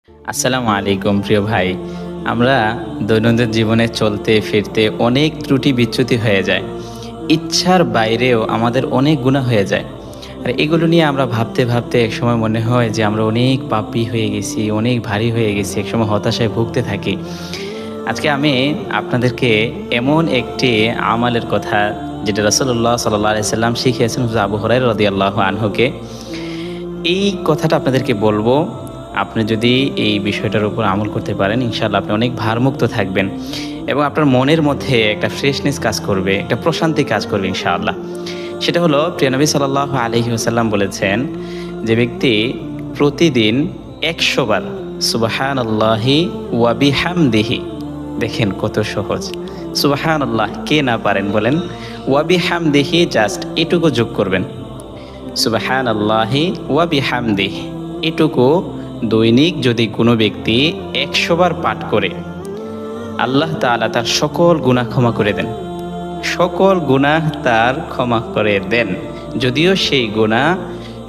আসসালামু আলাইকুম প্রিয় ভাই। আমরা দৈনন্দিন জীবনে চলতে ফিরতে অনেক ত্রুটি বিচ্যুতি হয়ে যায়। ইচ্ছার বাইরেও আমাদের অনেক গুনাহ হয়ে যায়। আর এগুলো নিয়ে আমরা ভাবতে, ভাবতে একসময় মনে হয় যে আমরা অনেক পাপী হয়ে গেছি, অনেক ভারী হয়ে গেছি। একসময় হতাশায় ভুগতে থাকি। আজকে আমি আপনাদেরকে এমন একটি আমালের কথা যেটা রাসূলুল্লাহ সাল্লাল্লাহু আলাইহি সাল্লাম শিখিয়েছেন হযরত আবু হুরায়রা রাদিয়াল্লাহু আনহুকে। এই কথাটা আপনাদেরকে বলবো। আপনি যদি এই বিষয়টার উপর আমল করতে পারেন, ইনশাআল্লাহ আপনি অনেক ভারমুক্ত থাকবেন এবং আপনার মনের মধ্যে একটা ফ্রেশনেস কাজ করবে, একটা প্রশান্তি কাজ করবে ইনশাআল্লাহ। সেটা হলো প্রিয় নবী সাল্লাল্লাহু আলাইহি ওয়াসাল্লাম বলেছেন, যে ব্যক্তি প্রতিদিন ১০০ বার সুবহানাল্লাহি ওয়া বিহামদিহি, দেখেন কত সহজ। সুবহানাল্লাহ কে না পারেন বলেন? ওয়া বিহামদিহি জাস্ট এটুকু যোগ করবেন। সুবহানাল্লাহি ওয়া বিহামদিহি, এটুকু দৈনিক যদি কোনো ব্যক্তি ১০০ বার পাঠ করে, আল্লাহ তাআলা তার সকল গুনাহ ক্ষমা করে দেন। সকল গুনাহ তার ক্ষমা করে দেন। যদিও সেই গুনাহ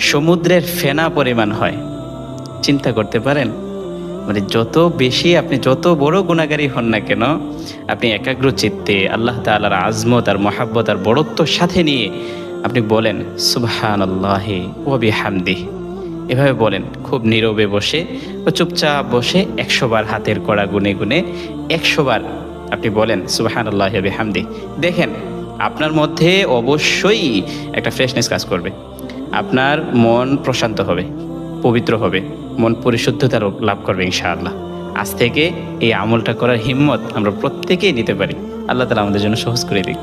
সমুদ্রের ফেনা পরিমাণ হয়। চিন্তা করতে পারেন? মানে যত বেশি আপনি যত বড় গুনাহগারী হন না কেন, আপনি একাগ্র চিত্তে আল্লাহ তাআলার আজমত আর মহাব্বত আর বড়ত্বর সাথে নিয়ে আপনি বলেন সুবহানাল্লাহি ওয়া বিহামদিহি। এভাবে বলেন খুব নীরবে বসে বা চুপচাপ বসে ১০০ বার হাতের কড়া গুনে গুনে ১০০ বার আপনি বলেন সুবহানাল্লাহি ওয়া বিহামদিহি। দেখেন আপনার মধ্যে অবশ্যই একটা ফ্রেশনেস কাজ করবে। আপনার মন প্রশান্ত হবে, পবিত্র হবে, মন পরিশুদ্ধতা লাভ করবে ইনশাআল্লাহ। আজ থেকে এই আমলটা করার হিম্মত আমরা প্রত্যেকেই নিতে পারি। আল্লাহ তাআলা আমাদের জন্য সহজ করে দিক।